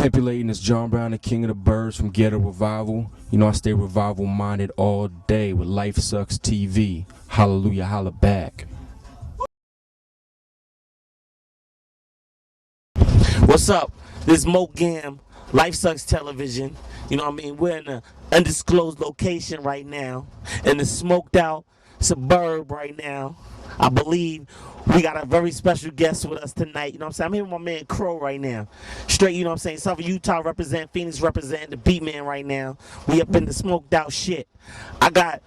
Pimpulating is Jon Brown, the king of the birds from Ghetto Revival. You know I stay revival minded all day with LYFE SUX TV. Hallelujah, holla back. What's up? This is Mo Gam, LYFE SUX Television. You know what I mean? We're in an undisclosed location right now, in the smoked out suburb right now. I believe we got a very special guest with us tonight. You know what I'm saying? I'm here with my man Crow right now. Straight, you know what I'm saying? Southern Utah represent, Phoenix represent, the beat man right now. We up in the smoked out shit. I got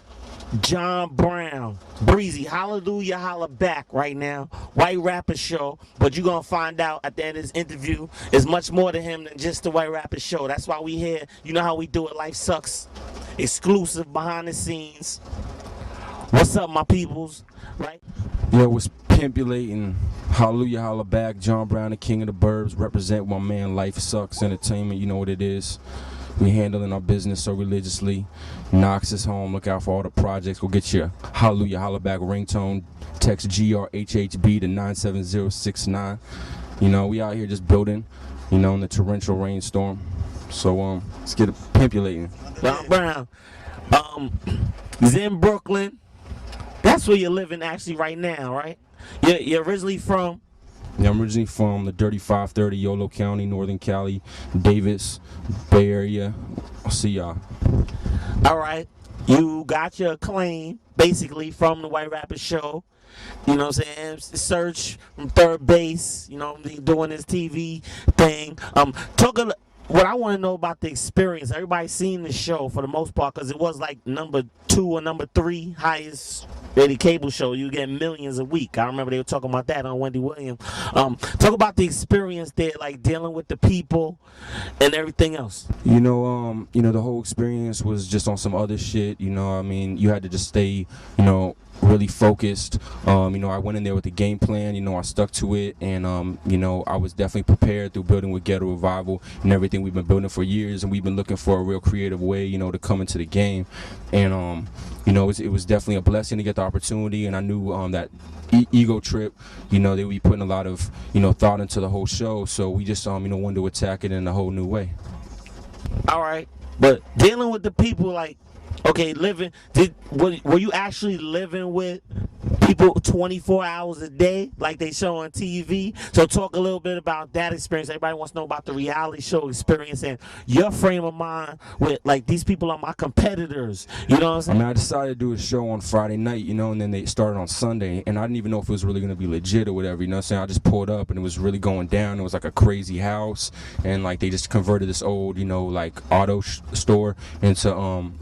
Jon Brown, Breezy, hallelujah, holla back right now. White Rapper Show, but you're gonna find out at the end of this interview, it's much more to him than just the White Rapper Show. That's why we here. You know how we do it, LYFE SUX, exclusive behind the scenes. What's up, my peoples? Right? Yo, was pimpulating. Hallelujah, holla back. Jon Brown, the king of the burbs, represent my man LYFE SUX Entertainment. You know what it is. We handling our business so religiously. Knox is home. Look out for all the projects. Go get your hallelujah, holla back ringtone. Text GRHHB to 97069. You know, we out here just building, you know, in the torrential rainstorm. So let's get it pimpulating. Jon Brown, is in Brooklyn. That's where you're living actually right now, right? You're originally from? Yeah, I'm originally from the Dirty 530, Yolo County, Northern Cali, Davis, Bay Area. I'll see y'all. All right. You got your acclaim, basically, from the White Rapper Show. You know what I'm saying? Serch from Third Base, you know, doing his TV thing. What I want to know about the experience. Everybody's seen the show for the most part because it was like #2 or #3 highest rated cable show. You get millions a week. I remember they were talking about that on Wendy Williams. Talk about the experience there, like dealing with the people and everything else. You know, the whole experience was just on some other shit. You know, I mean, you had to just stay, you know, really focused. You know, I went in there with a game plan. You know, I stuck to it, and you know, I was definitely prepared through building with Ghetto Revival and everything we've been building for years, and we've been looking for a real creative way, you know, to come into the game. And you know, it was definitely a blessing to get the opportunity, and I knew that ego trip, you know, they would be putting a lot of, you know, thought into the whole show, so we just you know, wanted to attack it in a whole new way. All right, but dealing with the people, like, okay, were you actually living with people 24 hours a day like they show on TV? So talk a little bit about that experience. Everybody wants to know about the reality show experience and your frame of mind with, like, these people are my competitors. You know what I'm saying? I mean, I decided to do a show on Friday night, you know, and then they started on Sunday, and I didn't even know if it was really going to be legit or whatever, you know what I'm saying? I just pulled up and it was really going down. It was like a crazy house, and like they just converted this old, you know, like auto store into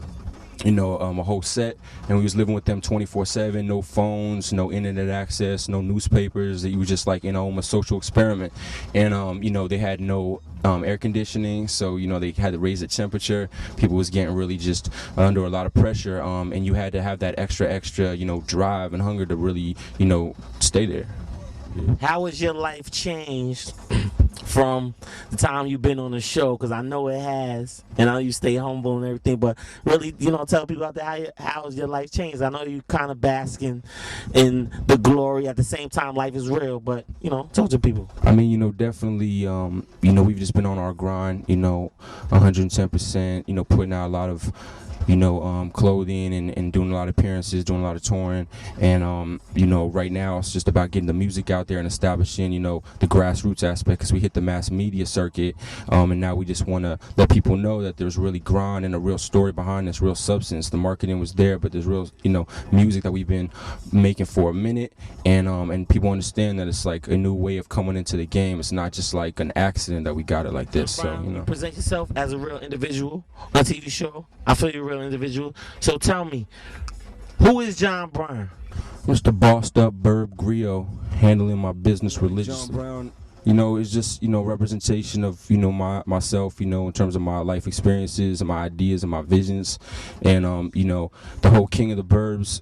you know, a whole set, and we was living with them 24/7, no phones, no internet access, no newspapers. It was just like, you know, a social experiment. And you know, they had no air conditioning, so you know, they had to raise the temperature. People was getting really just under a lot of pressure, and you had to have that extra, you know, drive and hunger to really, you know, stay there. Yeah. How has your life changed from the time you've been on the show? Because I know it has, and I know you stay humble and everything, but really, you know, tell people out there, how has your life changed? I know you kind of basking in the glory. At the same time, life is real, but, you know, talk to people. I mean, you know, definitely, you know, we've just been on our grind, you know, 110%, you know, putting out a lot of, you know, clothing and doing a lot of appearances, doing a lot of touring, and you know, right now it's just about getting the music out there and establishing, you know, the grassroots aspect, because we hit the mass media circuit, and now we just want to let people know that there's really grind and a real story behind this, real substance. The marketing was there, but there's real, you know, music that we've been making for a minute, and people understand that it's like a new way of coming into the game. It's not just like an accident that we got it like this. So, you know, you present yourself as a real individual on a TV show. I feel you're a real individual. So tell me, who is Jon Brown? Mr. Bossed Up Burb Griot, handling my business religiously. Jon Brown, you know, it's just, you know, representation of, you know, myself, you know, in terms of my life experiences and my ideas and my visions, and you know, the whole King of the Burbs,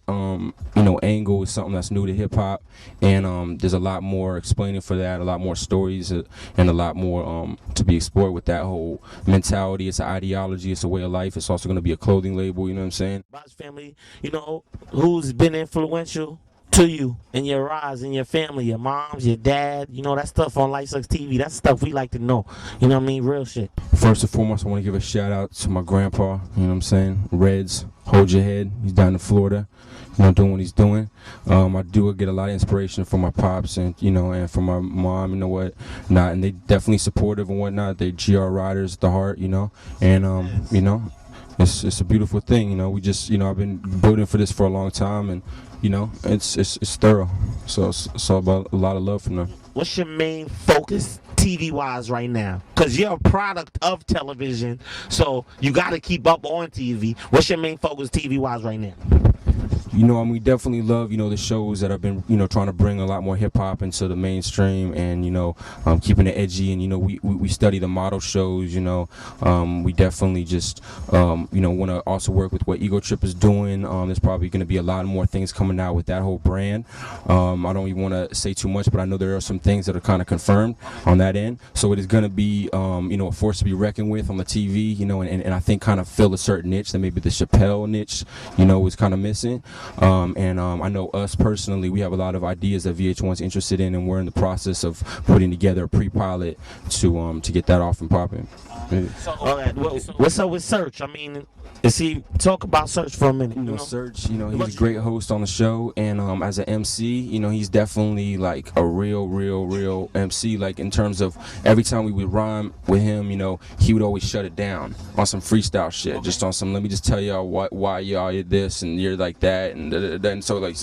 you know, angle is something that's new to hip hop, and there's a lot more explaining for that, a lot more stories, and a lot more to be explored with that whole mentality. It's an ideology, it's a way of life. It's also going to be a clothing label, you know what I'm saying? About his family, you know, who's been influential to you and your rise and your family, your moms, your dad, you know, that stuff on LYFE SUX TV, that's stuff we like to know. You know what I mean? Real shit. First and foremost, I want to give a shout out to my grandpa, you know what I'm saying? Reds, hold your head. He's down in Florida, you know, doing what he's doing. I do get a lot of inspiration from my pops and, you know, and from my mom, you know what, not, and they definitely supportive and whatnot. They GR riders at the heart, you know, and, you know, it's a beautiful thing, you know. We just, you know, I've been building for this for a long time, and, you know, it's thorough. So it's all about a lot of love from them. What's your main focus TV-wise right now? Because you're a product of television, so you got to keep up on TV. What's your main focus TV-wise right now? You know, we definitely love, you know, the shows that have been, you know, trying to bring a lot more hip hop into the mainstream, and, you know, keeping it edgy. And, you know, we study the model shows. You know, we definitely just, you know, want to also work with what Ego Trip is doing. There's probably going to be a lot more things coming out with that whole brand. I don't even want to say too much, but I know there are some things that are kind of confirmed on that end. So it is going to be, you know, a force to be reckoned with on the TV. You know, and I think kind of fill a certain niche that maybe the Chappelle niche, you know, was kind of missing. I know us personally, we have a lot of ideas that VH1's interested in, and we're in the process of putting together a pre-pilot to get that off and popping. So, what's up with Serch? I mean, talk about Serch for a minute. You know, Serch, you know, he's a great host on the show, and as an MC, you know, he's definitely like a real MC. Like, in terms of every time we would rhyme with him, you know, he would always shut it down on some freestyle shit, okay. Just on some, let me just tell y'all why y'all are this and you're like that, and so like,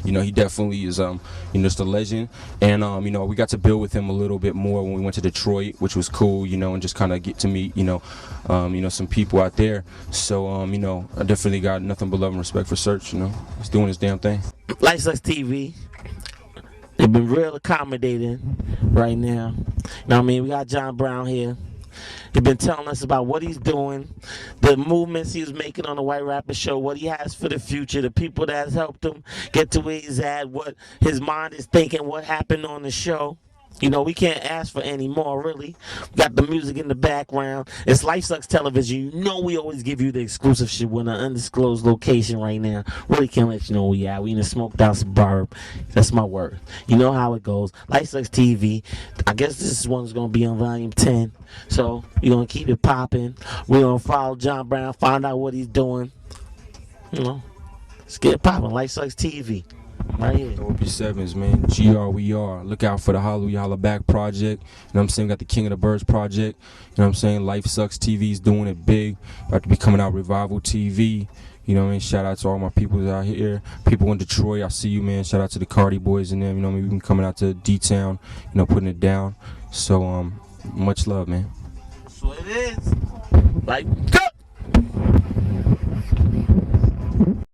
you know, he definitely is you know, just a legend. And you know, we got to build with him a little bit more when we went to Detroit, which was cool, you know, and just kind of get to meet, you know, some people out there. So you know, I definitely got nothing but love and respect for Serch. You know, he's doing his damn thing. LYFE SUX TV, they've been real accommodating right now. You know what I mean? We got Jon Brown here. He's been telling us about what he's doing, the movements he was making on the White Rapper Show, what he has for the future, the people that has helped him get to where he's at, what his mind is thinking, what happened on the show. You know, we can't ask for any more, really. We got the music in the background. It's LYFE SUX Television. You know we always give you the exclusive shit. We're in an undisclosed location right now. Really can't let you know where we at. We in a smoked out suburb. That's my word. You know how it goes. LYFE SUX TV. I guess this one's going to be on volume 10. So we're going to keep it popping. We're going to follow Jon Brown, find out what he's doing. You know, let's get it popping. LYFE SUX TV. Right here. OP7s, man. GR, we are. Look out for the Hallelujah Holla Back project. You know what I'm saying? We got the King of the Birds project. You know what I'm saying? LYFE SUX TV is doing it big. About to be coming out Revival TV. You know what I mean? Shout out to all my people out here. People in Detroit, I see you, man. Shout out to the Cardi boys and them. You know what I mean? We've been coming out to D-Town, you know, putting it down. So, much love, man. That's what it is. Like.